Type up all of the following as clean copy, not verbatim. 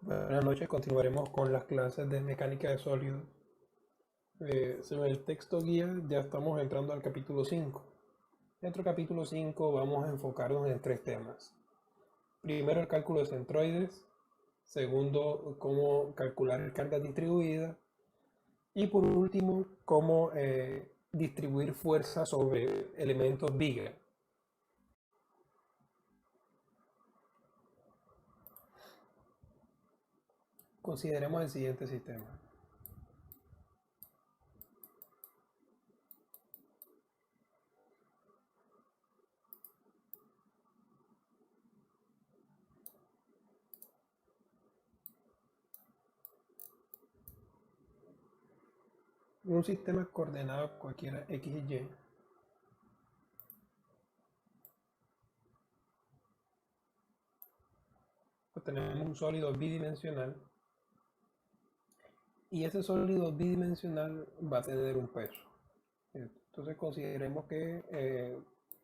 Buenas noches, continuaremos con las clases de mecánica de sólidos. Según el texto guía, ya estamos entrando al capítulo 5. Dentro del capítulo 5 vamos a enfocarnos en tres temas. Primero, el cálculo de centroides. Segundo, cómo calcular cargas distribuidas. Y por último, cómo distribuir fuerza sobre elementos Bigger. Consideremos el siguiente sistema. Un sistema coordenado cualquiera X y Y pues tenemos un sólido bidimensional y ese sólido bidimensional va a tener un peso. Entonces consideremos que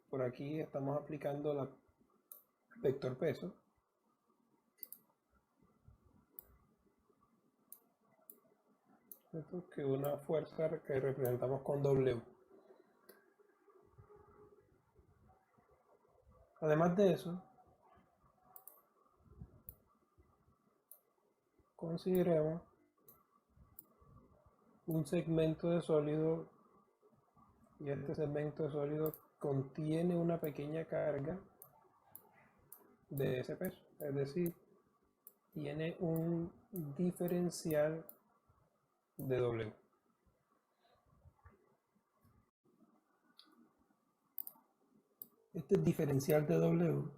por aquí estamos aplicando el vector peso. Esto que una fuerza que representamos con W. Además de eso, consideremos un segmento de sólido y este segmento de sólido contiene una pequeña carga de ese peso, es decir, tiene un diferencial de W. Este diferencial de W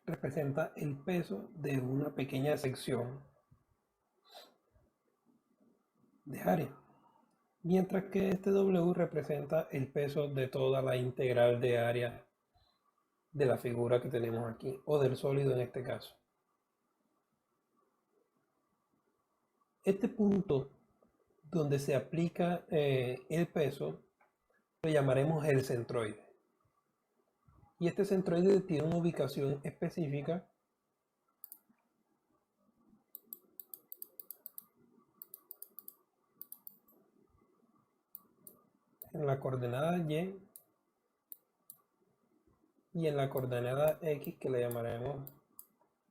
representa el peso de una pequeña sección de área, mientras que este W representa el peso de toda la integral de área de la figura que tenemos aquí, o del sólido en este caso. Este punto donde se aplica el peso lo llamaremos el centroide. Y este centroide tiene una ubicación específica en la coordenada Y y en la coordenada X, que le llamaremos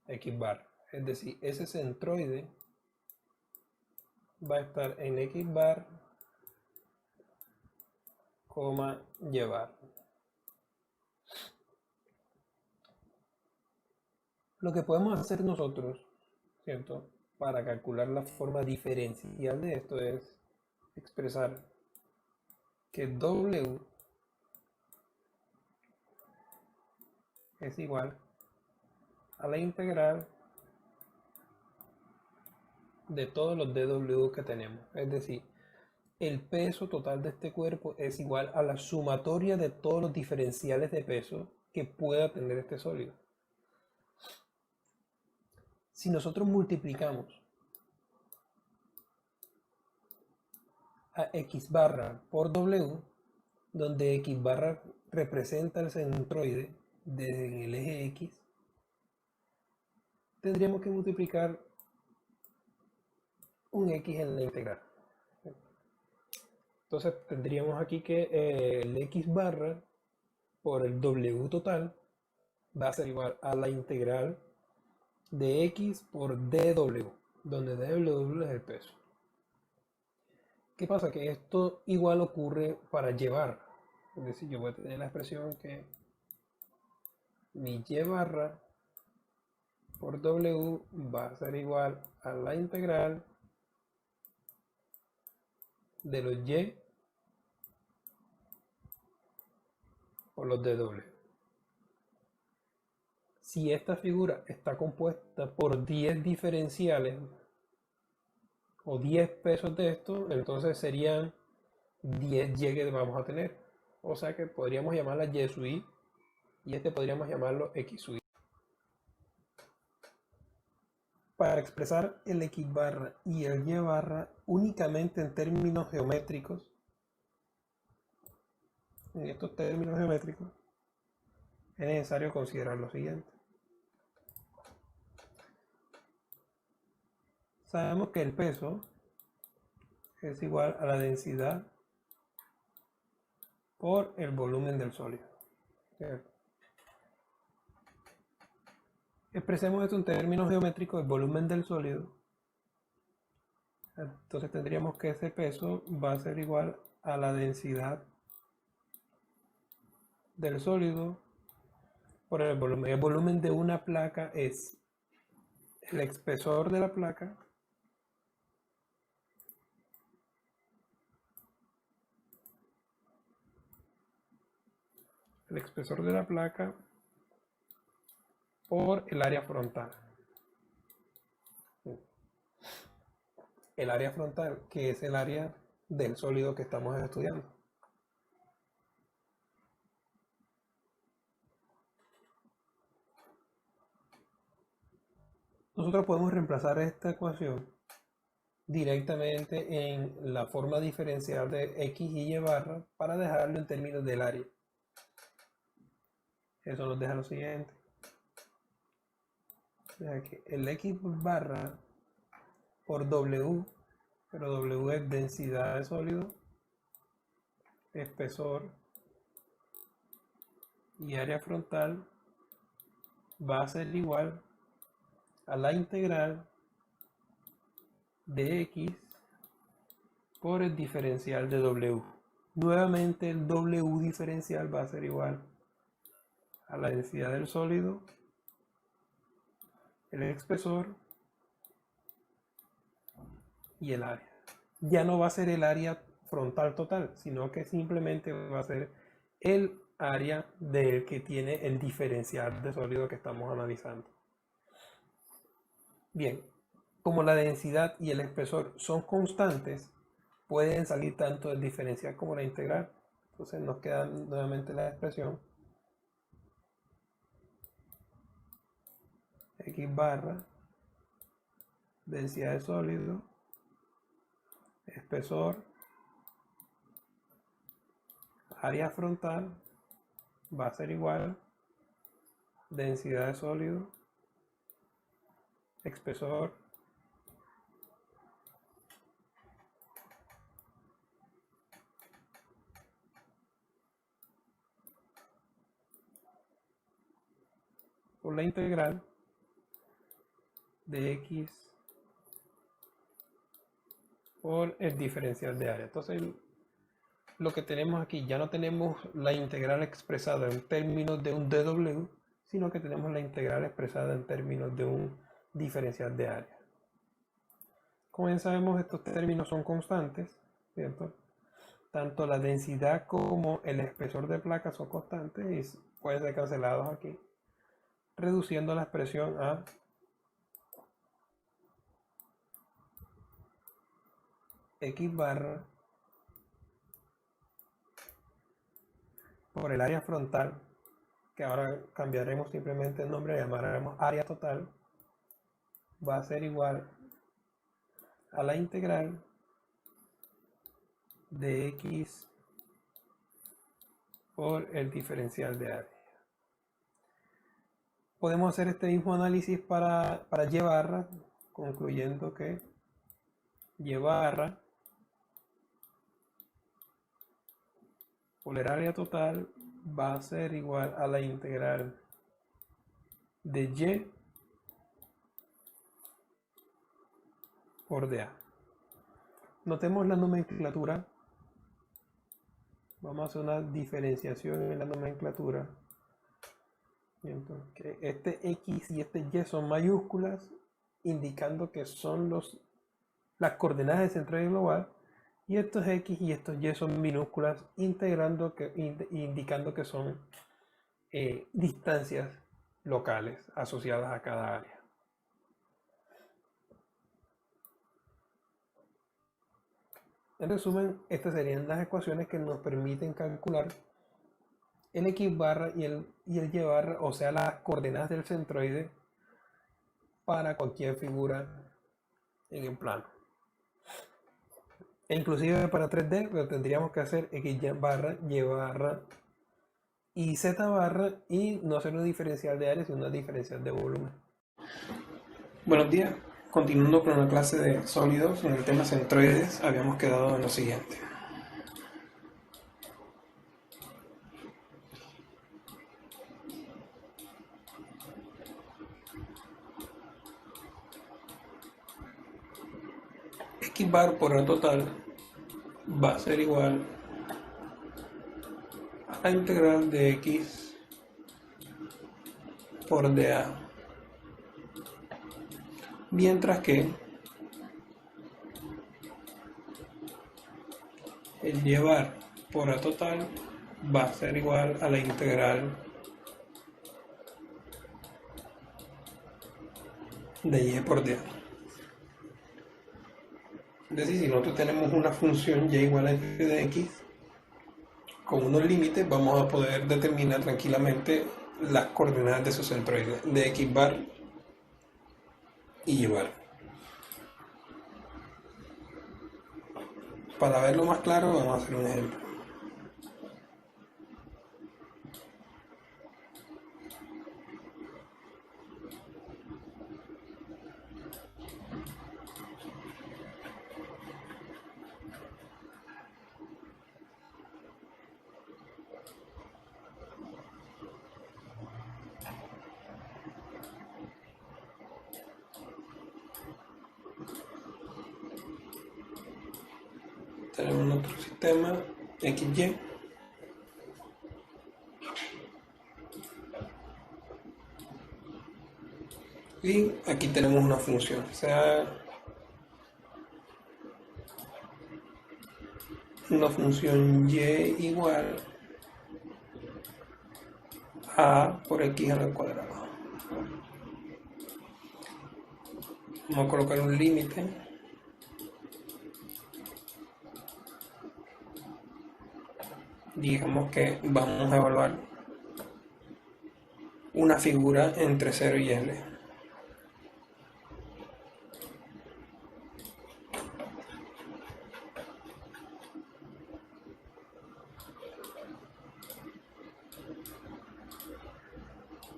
X bar. Es decir, ese centroide va a estar en X bar, Y bar. Lo que podemos hacer nosotros, ¿cierto?, para calcular la forma diferencial de esto es expresar que W es igual a la integral de todos los dW que tenemos. Es decir, el peso total de este cuerpo es igual a la sumatoria de todos los diferenciales de peso que pueda tener este sólido. Si nosotros multiplicamos a X barra por W, donde X barra representa el centroide desde el eje X, tendríamos que multiplicar un X en la integral. Entonces tendríamos aquí que el X barra por el W total va a ser igual a la integral de X por dW, donde dW es el peso. ¿Qué pasa? Que esto igual ocurre para llevar. Es decir, yo voy a tener la expresión que mi Y barra por W va a ser igual a la integral de los Y por los dW. Si esta figura está compuesta por 10 diferenciales o 10 pesos de esto, entonces serían 10 Y que vamos a tener. O sea que podríamos llamarla Y sub I y este podríamos llamarlo X sub I. Para expresar el X barra y el Y barra únicamente en términos geométricos, en estos términos geométricos, es necesario considerar lo siguiente. Sabemos que el peso es igual a la densidad por el volumen del sólido. ¿Cierto? Expresemos esto en términos geométricos, el volumen del sólido. Entonces tendríamos que ese peso va a ser igual a la densidad del sólido por el volumen. El volumen de una placa es el espesor de la placa por el área frontal. El área frontal, que es el área del sólido que estamos estudiando. Nosotros podemos reemplazar esta ecuación directamente en la forma diferencial de x y y barra para dejarlo en términos del área. Eso nos deja lo siguiente. Que el x barra por W, pero W es densidad de sólido, espesor y área frontal, va a ser igual a la integral de x por el diferencial de W. Nuevamente el W diferencial va a ser igual a la densidad del sólido, el espesor y el área. Ya no va a ser el área frontal total, sino que simplemente va a ser el área del que tiene el diferencial de sólido que estamos analizando. Bien, como la densidad y el espesor son constantes, pueden salir tanto el diferencial como la integral. Entonces nos queda nuevamente la expresión x barra densidad de sólido, espesor, área frontal va a ser igual densidad de sólido, espesor, por la integral de x por el diferencial de área. Entonces lo que tenemos aquí, ya no tenemos la integral expresada en términos de un dw, sino que tenemos la integral expresada en términos de un diferencial de área. Como ya sabemos, estos términos son constantes, ¿cierto? Tanto la densidad como el espesor de placa son constantes y pueden ser cancelados aquí, reduciendo la expresión a x barra por el área frontal, que ahora cambiaremos simplemente el nombre, llamaremos área total, va a ser igual a la integral de x por el diferencial de área. Podemos hacer este mismo análisis para y barra, concluyendo que y barra por el área total va a ser igual a la integral de y por dA. Notemos la nomenclatura. Vamos a hacer una diferenciación en la nomenclatura. Entonces, este x y este y son mayúsculas, indicando que son las coordenadas del centroide global, y estos x y estos y son minúsculas, indicando que son distancias locales asociadas a cada área. En resumen, estas serían las ecuaciones que nos permiten calcular el x barra y el y barra, o sea, las coordenadas del centroide para cualquier figura en el plano. E inclusive para 3D, pero tendríamos que hacer X barra, Y barra y Z barra y no hacer una diferencial de área, sino una diferencial de volumen. Buenos días. Continuando con la clase de sólidos, en el tema centroides, habíamos quedado en lo siguiente. X bar por A total va a ser igual a la integral de X por dA. Mientras que el llevar por A total va a ser igual a la integral de Y por dA. Es decir, si nosotros tenemos una función y igual a f de x, con unos límites vamos a poder determinar tranquilamente las coordenadas de esos centroides, de x bar y y bar. Para verlo más claro, vamos a hacer un ejemplo. Tenemos otro sistema XY. Y aquí tenemos una función, o sea, una función y igual a por x al cuadrado. Vamos a colocar un límite. Digamos que vamos a evaluar una figura entre 0 y L.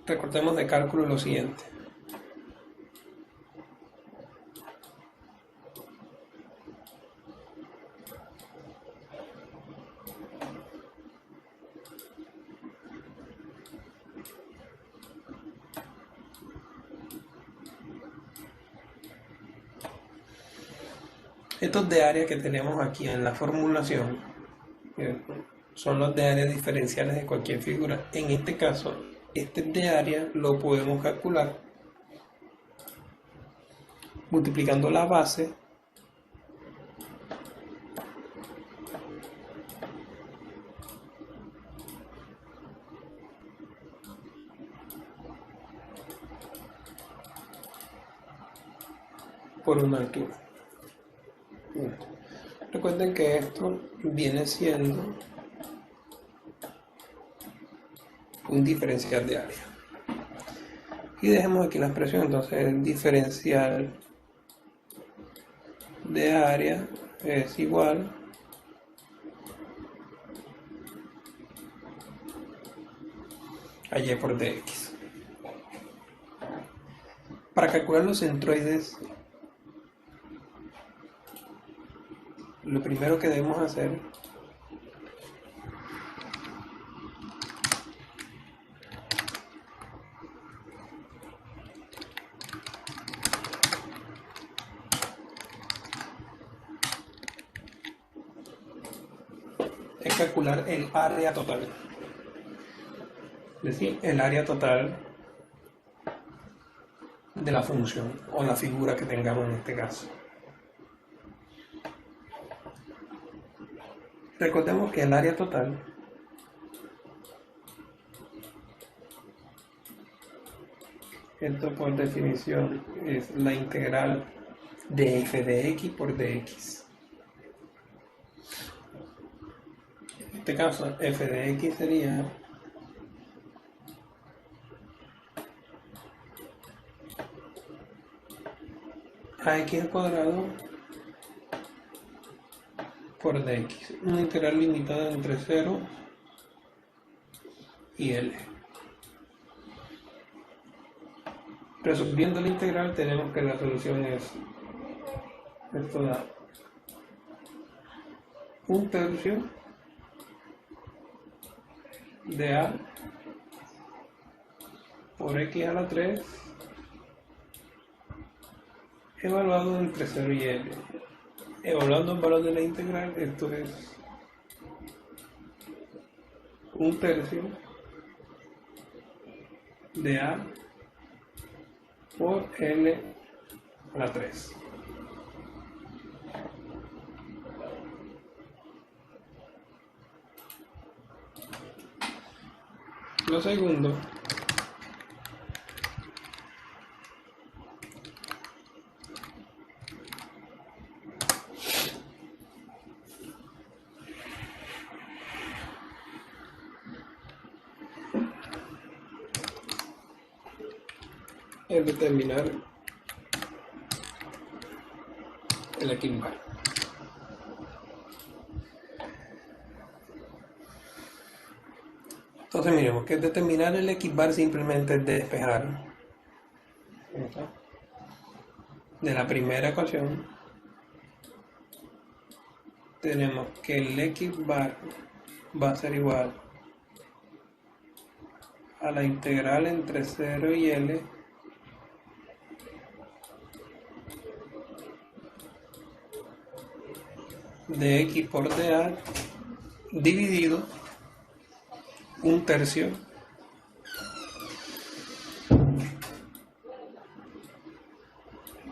Recordemos de cálculo lo siguiente. Estos de área que tenemos aquí en la formulación son los de área diferenciales de cualquier figura. En este caso, este de área lo podemos calcular multiplicando la base por una altura. Recuerden que esto viene siendo un diferencial de área. Y dejemos aquí la expresión, entonces el diferencial de área es igual a y por dx. Para calcular los centroides, lo primero que debemos hacer es calcular el área total. Es decir, el área total de la función o la figura que tengamos en este caso. Recordemos que el área total esto por definición es la integral de f de x por dx. En este caso, f de x sería ax al cuadrado por dx, una integral limitada entre 0 y L. Resolviendo la integral tenemos que la solución es, esto da 1/3 de a por x a la 3 evaluado entre 0 y L. Evaluando el valor de la integral, esto es 1/3 de a por L a la 3. Lo segundo es determinar el equilibrio. Entonces miremos que determinar el equilibrio simplemente es despejar de la primera ecuación. Tenemos que el equilibrio va a ser igual a la integral entre 0 y L de x por dA dividido 1/3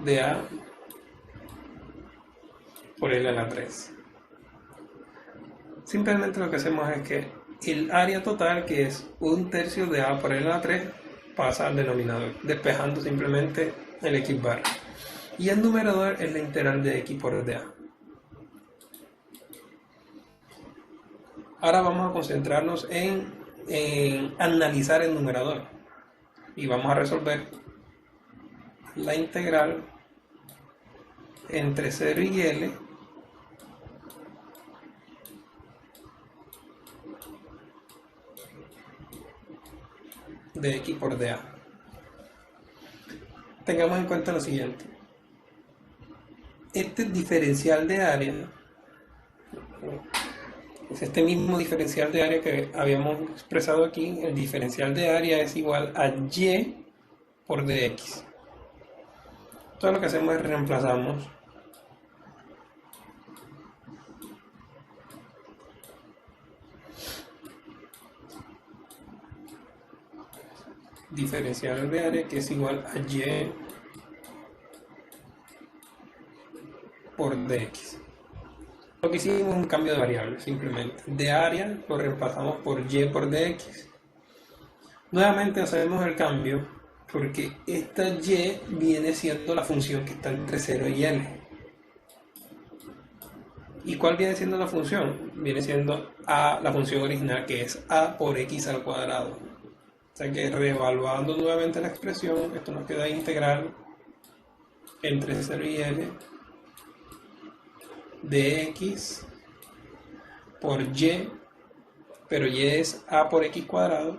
de a por L a la 3. Simplemente lo que hacemos es que el área total, que es 1/3 de a por L a la 3, pasa al denominador, despejando simplemente el x bar. Y el numerador es la integral de x por dA. Ahora vamos a concentrarnos en analizar el numerador y vamos a resolver la integral entre 0 y L de x por dA. Tengamos en cuenta lo siguiente: este diferencial de área es este mismo diferencial de área que habíamos expresado aquí. El diferencial de área es igual a y por dx. Todo lo que hacemos es reemplazamos diferencial de área, que es igual a y por dx. Lo que hicimos es un cambio de variable, simplemente. De área lo reemplazamos por y por dx. Nuevamente hacemos el cambio porque esta y viene siendo la función que está entre 0 y L. ¿Y cuál viene siendo la función? Viene siendo la función original, que es a por x al cuadrado. O sea que, reevaluando nuevamente la expresión, esto nos queda integral entre 0 y L de x por y, pero y es a por x cuadrado,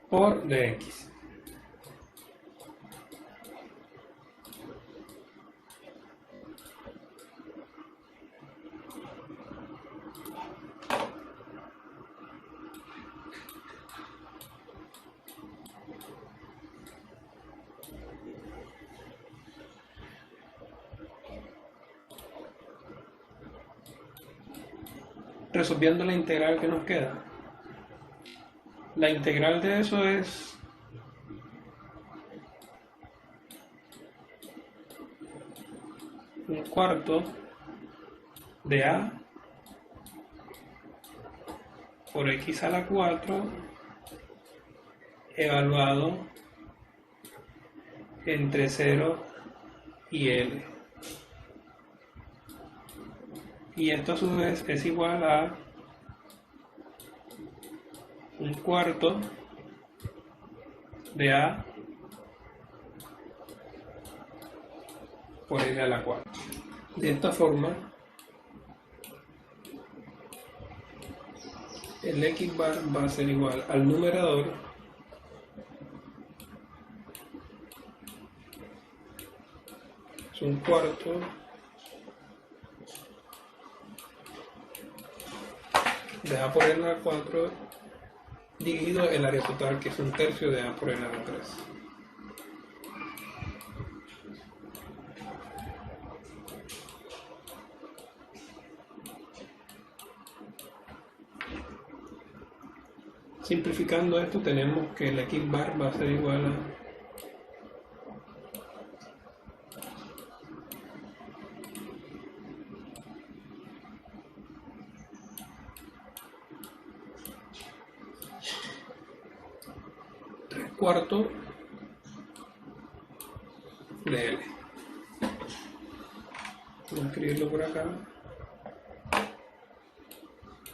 por dx. Resolviendo la integral que nos queda, la integral de eso es un cuarto de a por x a la 4 evaluado entre 0 y L. Y esto a su vez es igual a un cuarto de A por N a la 4. De esta forma, el X bar va a ser igual al numerador es un cuarto de A por N a la 4 dividido el área total, que es un tercio de A por N a la 3. Simplificando esto, tenemos que el X bar va a ser igual a cuarto de L. Voy a escribirlo por acá.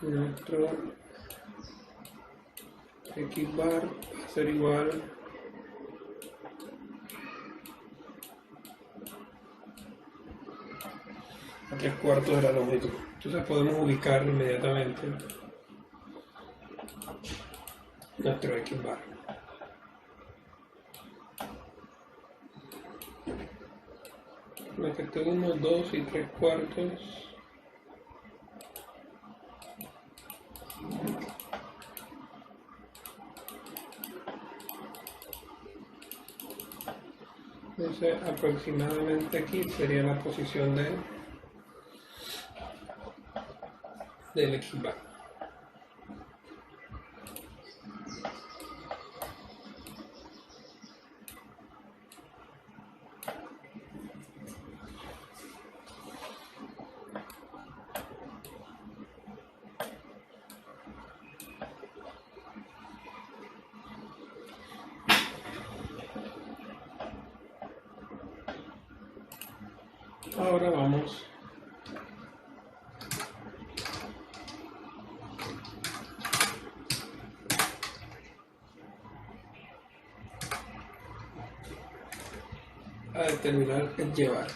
Nuestro X bar va a ser igual a 3/4 de la longitud. Entonces podemos ubicar inmediatamente nuestro X bar. Este 1, 2 y 3/4 entonces aproximadamente aquí sería la posición del X bar. Ahora vamos a determinar el llevar.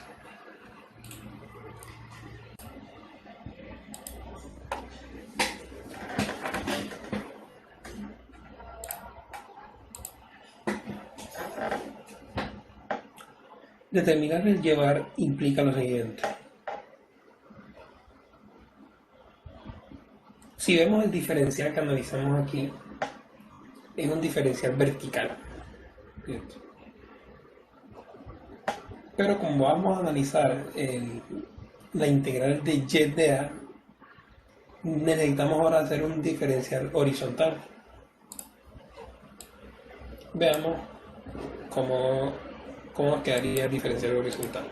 Determinar el llevar implica lo siguiente. Si vemos el diferencial que analizamos aquí, es un diferencial vertical. Pero como vamos a analizar la integral de y de A, necesitamos ahora hacer un diferencial horizontal. Veamos cómo quedaría el diferencial horizontal.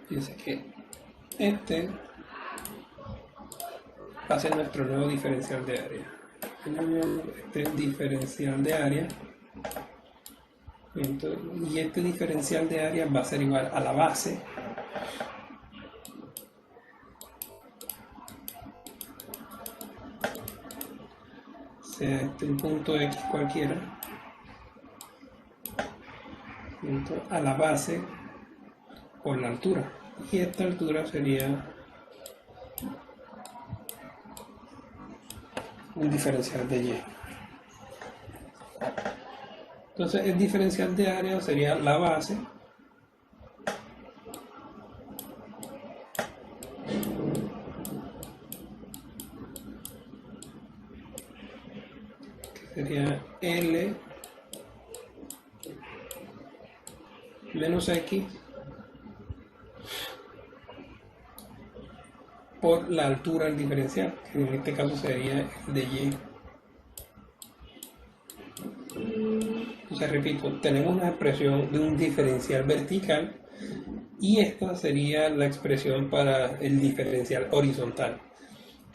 Dice que este va a ser nuestro nuevo diferencial de área. Este diferencial de área. Y este diferencial de área va a ser igual a la base sea este un punto X cualquiera a la base por la altura, y esta altura sería un diferencial de Y. Entonces el diferencial de área sería la base que sería L menos X por la altura del diferencial, que en este caso sería el de Y. Entonces repito, tenemos una expresión de un diferencial vertical Y esta sería la expresión para el diferencial horizontal.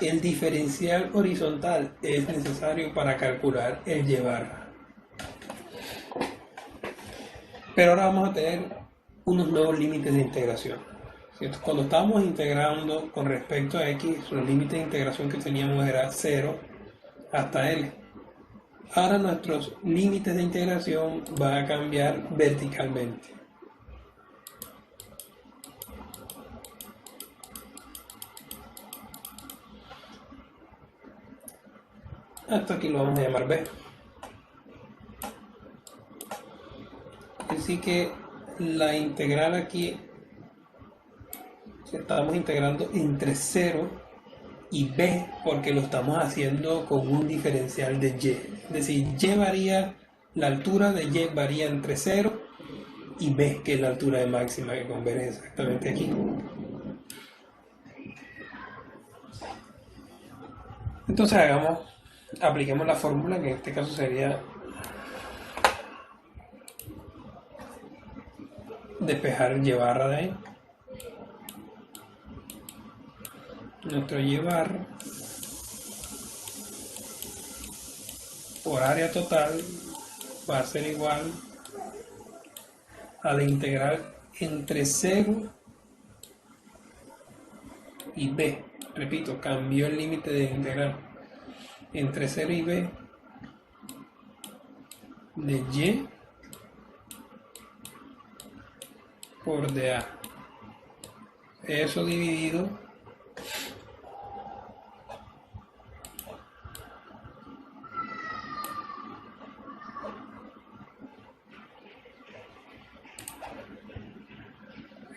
El diferencial horizontal es necesario para calcular el y barra. Pero ahora vamos a tener unos nuevos límites de integración. ¿Cierto? Cuando estábamos integrando con respecto a x, los límites de integración que teníamos era 0 hasta L. Ahora nuestros límites de integración van a cambiar verticalmente. Esto aquí lo vamos a llamar B. Así que la integral aquí, estamos integrando entre 0 y B porque lo estamos haciendo con un diferencial de y. Es decir, y varía, la altura de y varía entre 0 y B, que es la altura de máxima que converge exactamente aquí. Entonces apliquemos la fórmula, que en este caso sería despejar el y barra de ahí. Nuestro y barra por área total va a ser igual a la integral entre 0 y B. Repito, cambió el límite de integral entre 0 y B de y por dA. Eso dividido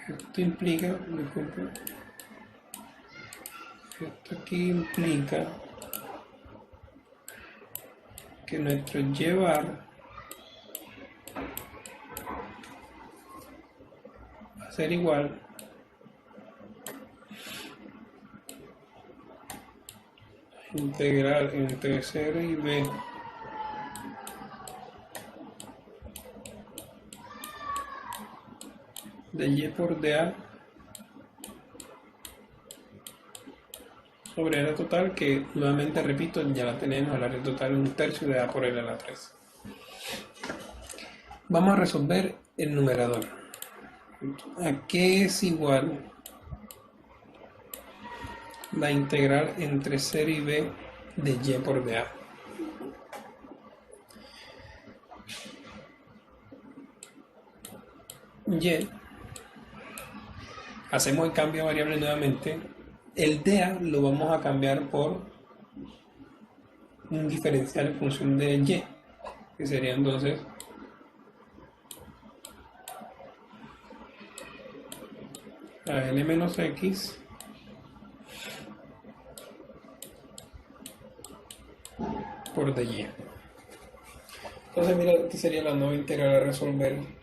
esto implica, disculpe, esto aquí implica que nuestro y bar va a ser igual a integral entre 0 y B de y por dA sobre área total, que nuevamente repito, ya la tenemos, el área total 1/3 de A por L a la 3. Vamos a resolver el numerador. ¿A qué es igual la integral entre 0 y B de y por dA? Y, hacemos el cambio de variable nuevamente. El dA lo vamos a cambiar por un diferencial en función de y, que sería entonces a L menos X por dy. Entonces mira, esta sería la nueva integral a resolver,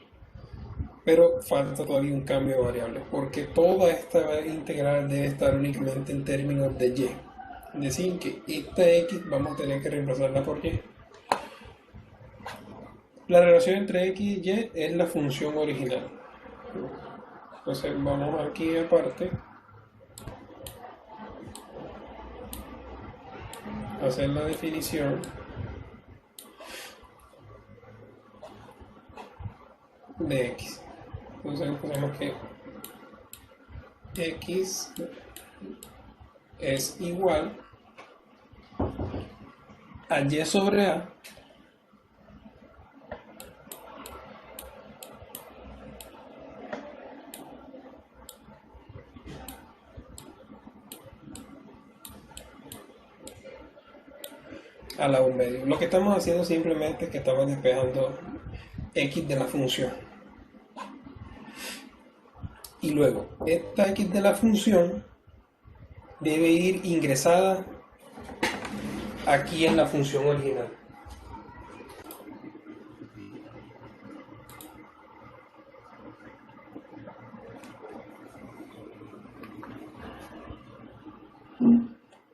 pero falta todavía un cambio de variable, porque toda esta integral debe estar únicamente en términos de y. Es decir, que esta x vamos a tener que reemplazarla por y. La relación entre x y y es la función original. Entonces vamos aquí aparte a hacer la definición de x. Entonces ponemos que x es igual a y sobre a la 1 medio. Lo que estamos haciendo simplemente es que estamos despejando x de la función. Y luego, esta x de la función debe ir ingresada aquí en la función original.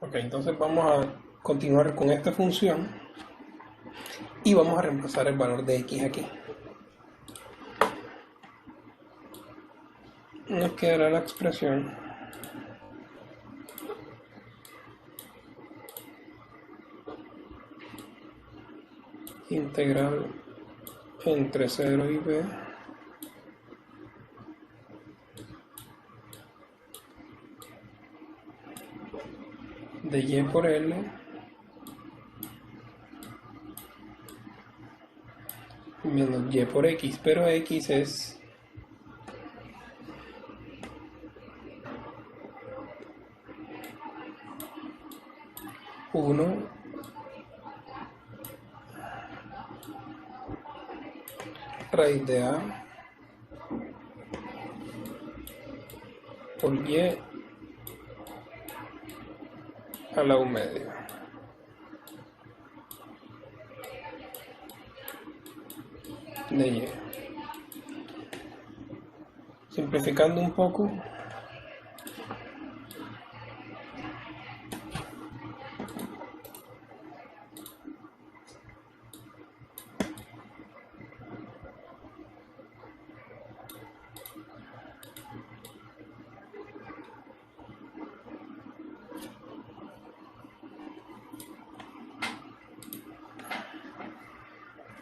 Ok, entonces vamos a continuar con esta función y vamos a reemplazar el valor de x aquí. nos quedará la expresión integral entre 0 y b de y por l menos y por x, pero x es uno raíz de a por y a la u medio. De y. Simplificando un poco,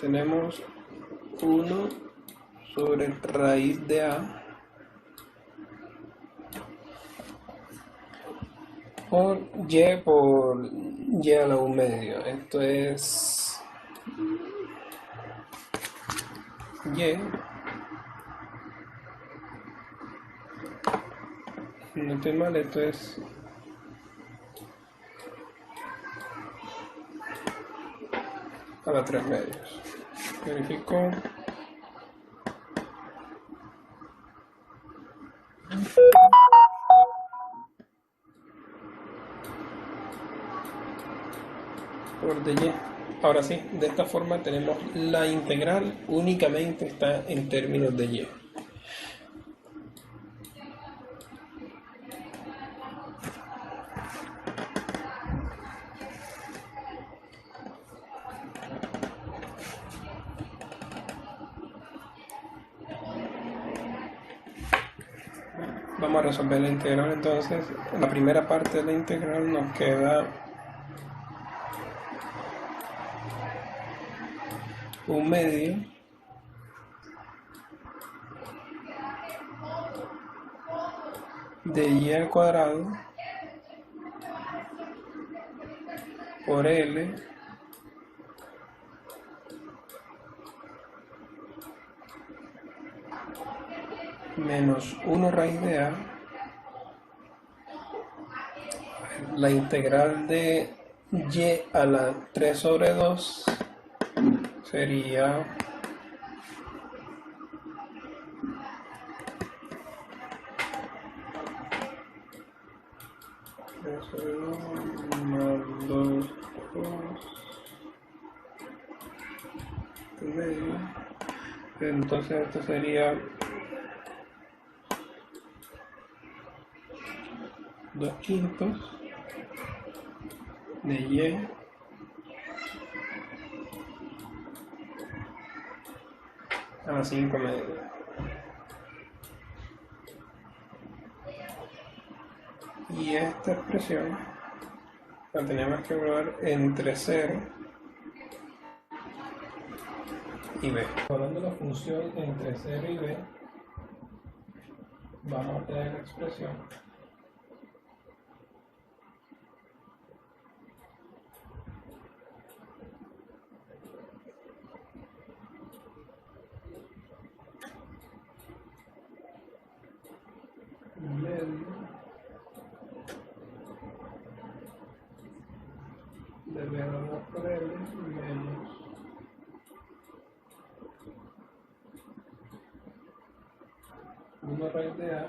tenemos 1 sobre raíz de a por y a la u medio. Esto es y, no estoy mal, esto es a la 3 medios. Verifico. Por de y. Ahora sí, de esta forma tenemos la integral, únicamente está en términos de y. Vamos a resolver la integral entonces. En la primera parte de la integral nos queda un medio de y al cuadrado por l menos 1 raíz de a. La integral de y a la 3 sobre 2 sería más 2 medio. Entonces esto sería 2/5 de y a la 5 medio. Y esta expresión la tenemos que evaluar entre 0 y b. Evaluando la función entre 0 y b, vamos a tener la expresión medio de b a la 2 por l menos 1 raíz de a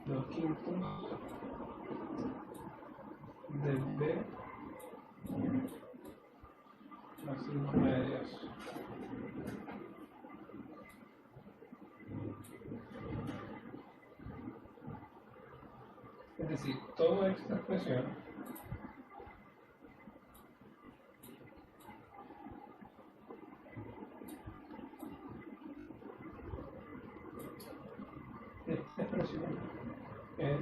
(2/5) de b a 5 medios. Es decir, toda esta expresión esta expresión es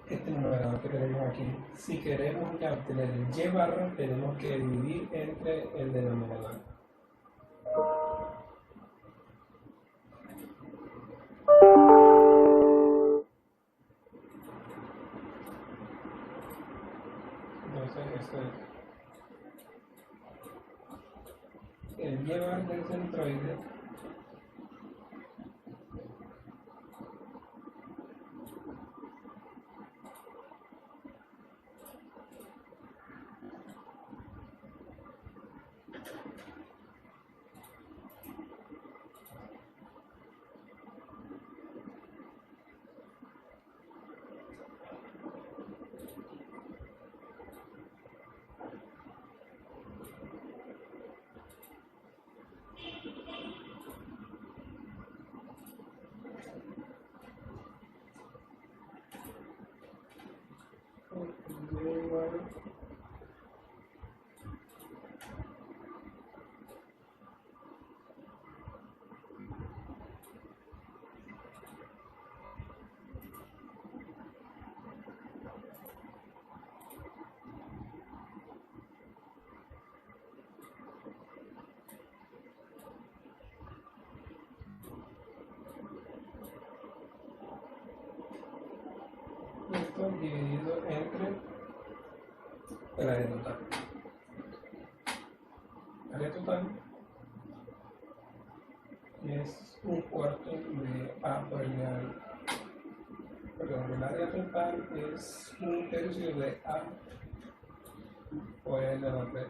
este numerador que tenemos aquí. Si queremos ya obtener el y barra, tenemos que dividir entre el denominador. Entonces, esto es el y barra del centroide igual esto dividido entre el área total. Área total es un cuarto de A por el al. Perdón, el área total es un tercio de A por el a la 3.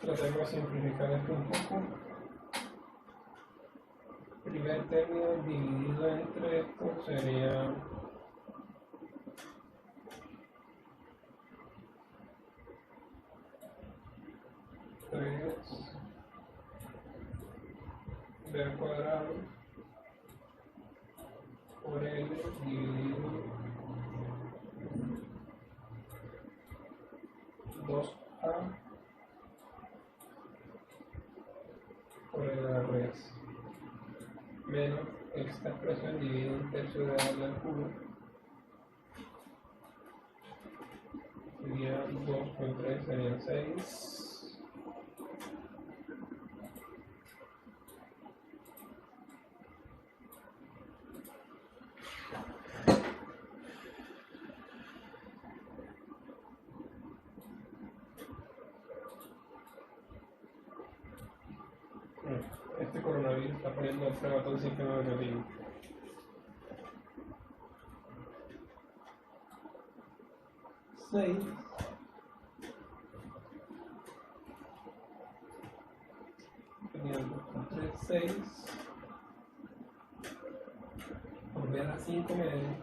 Tratemos de simplificar esto un poco. El primer término dividido entre esto sería 3 b al cuadrado por L dividido 2A por L a la raíz menos esta expresión dividido un tercio de A al cubo sería 2 por 3 serían 6. Este coronavirus está poniendo a prueba todo el sistema educativo. Tenían 2 por 3, 6. Por B a la 5 medios.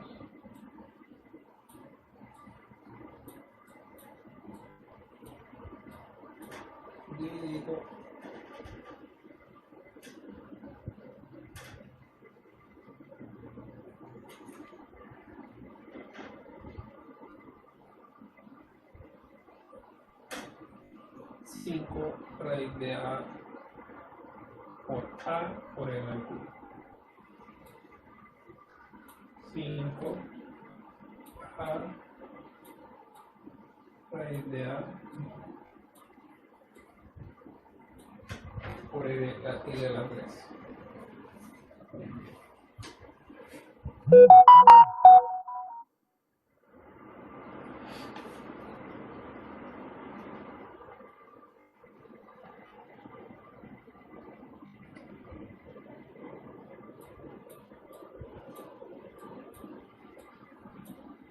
Dividido 5 raíz de A por A por L al cubo. 5 A raíz de A por L a la 3.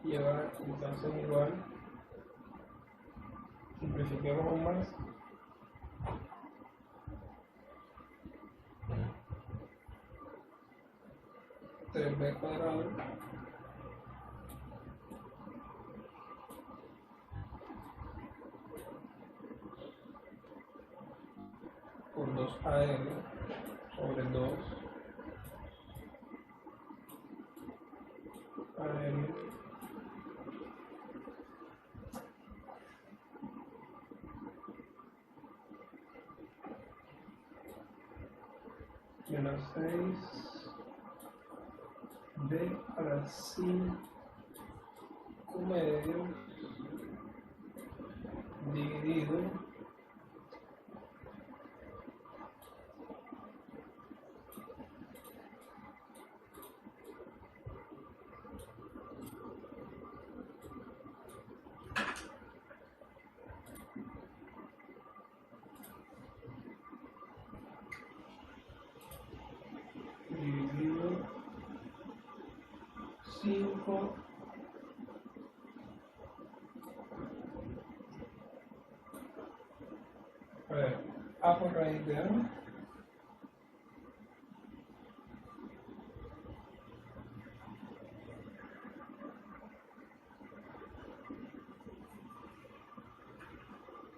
Llevar entonces igual, simplifiquemos aún más, 3b cuadrado 2AL sobre 2 AL menos 6 B para 5 medio dividido dividido 5 A por raíz de A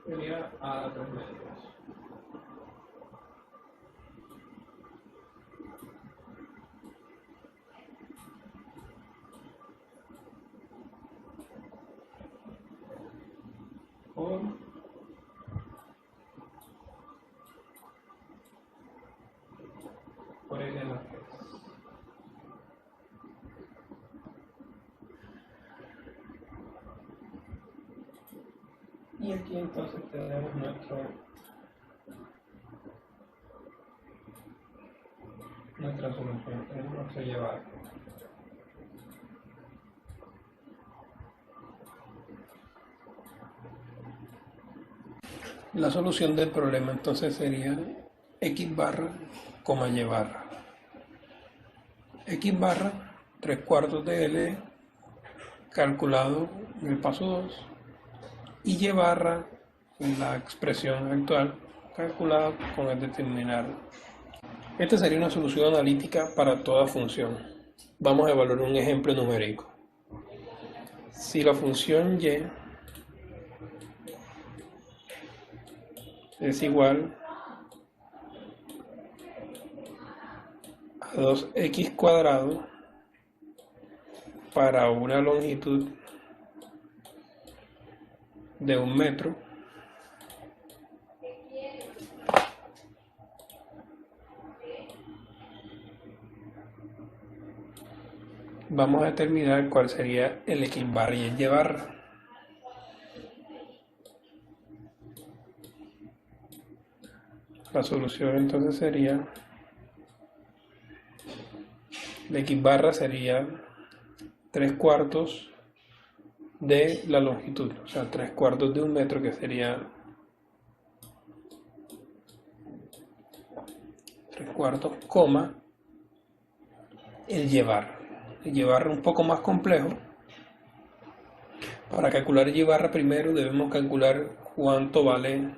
sería A 3 medios. Por L en la 3. Y aquí entonces tenemos nuestra solución, tenemos que llevar. La solución del problema entonces sería X barra, Y barra. X barra, 3/4 de L, calculado en el paso 2, y Y barra, la expresión actual, calculada con el determinado. Esta sería una solución analítica para toda función. Vamos a evaluar un ejemplo numérico. Si la función y es igual a 2x cuadrado para una longitud de 1 metro, vamos a determinar cuál sería el X barra y el Y barra. La solución entonces sería, la X barra sería 3/4 de la longitud, o sea, 3/4 de 1 metro, que sería 3/4, coma, el Y barra. El Y barra un poco más complejo. Para calcular el Y barra primero debemos calcular cuánto vale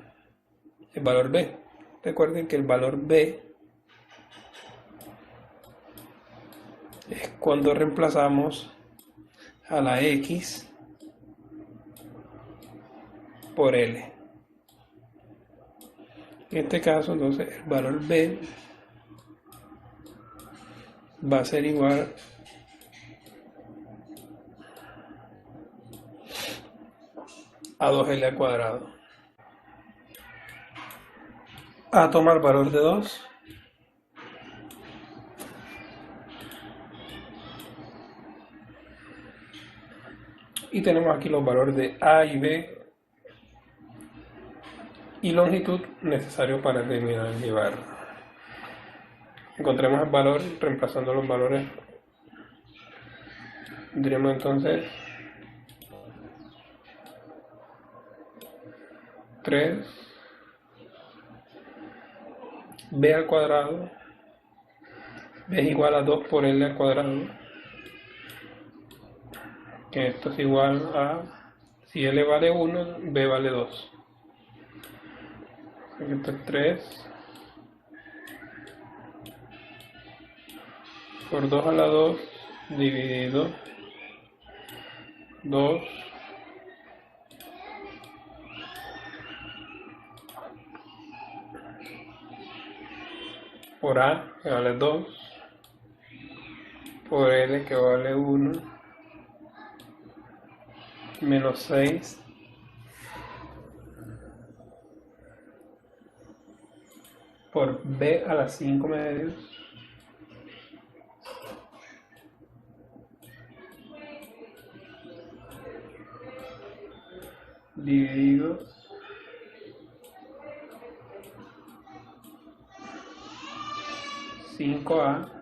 el valor B. Recuerden que el valor B es cuando reemplazamos a la X por L. En este caso, entonces, el valor B va a ser igual a 2L al cuadrado. A tomar el valor de 2. Y tenemos aquí los valores de A y B y longitud necesarios para determinar el Y barra. Encontremos el valor reemplazando los valores. Diremos entonces 3 B al cuadrado, B es igual a 2 por L al cuadrado, que esto es igual a, si L vale 1, B vale 2. Esto es 3 por 2 a la 2 dividido 2 . por A, que vale 2, por L, que vale 1, menos 6, por B a las 5 medios, dividido 5A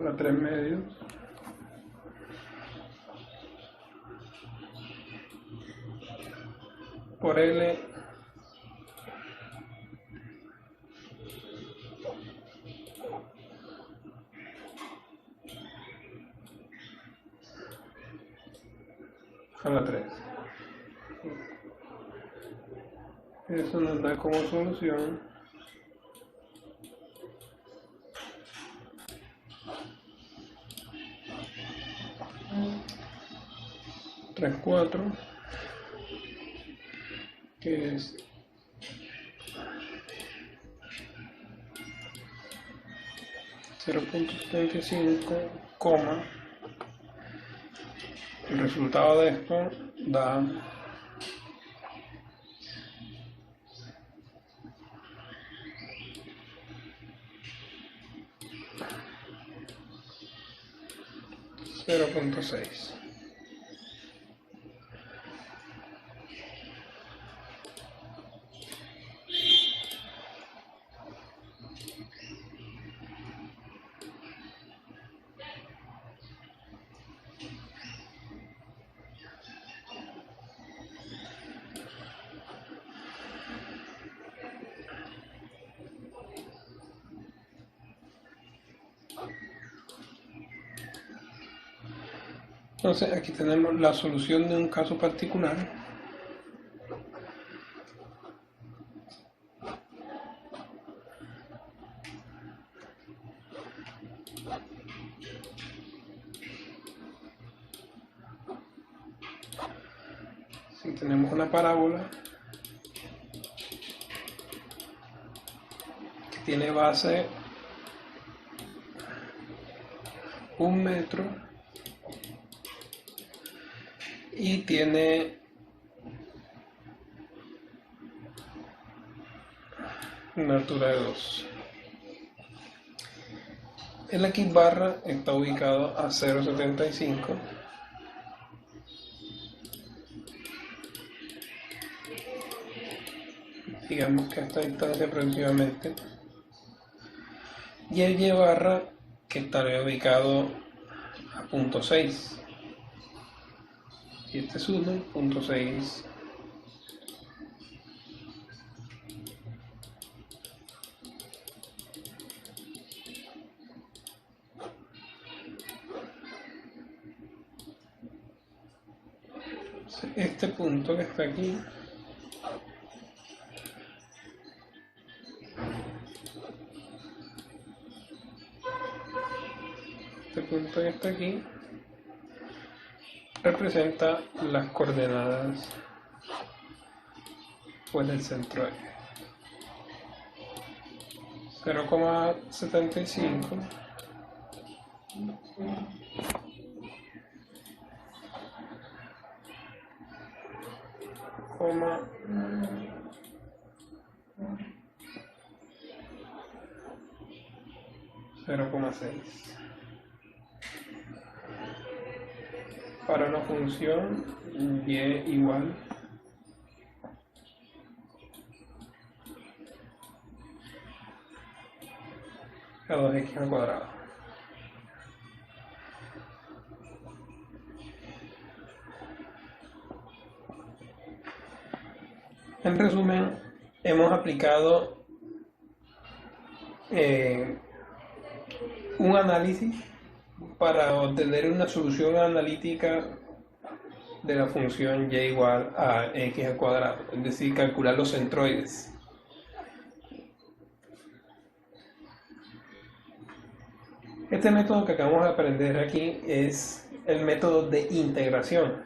a 3 medios por L a la 3. Eso nos da como solución tres cuatro, que es 0.75, el resultado de esto da 0.6. Entonces aquí tenemos la solución de un caso particular. Si tenemos una parábola que tiene base 1 metro y tiene una altura de 2. El X barra está ubicado a 0.75. Digamos que a esta distancia aproximadamente. Y el Y barra que estaría ubicado a 0.6. Y este es 1.6. Este punto que está aquí representa las coordenadas pues del centro de 0,75 0,6 para una función y igual a 2x al cuadrado. En resumen, hemos aplicado un análisis para obtener una solución analítica de la función y igual a x al cuadrado, es decir, calcular los centroides. Este método que acabamos de aprender aquí es el método de integración.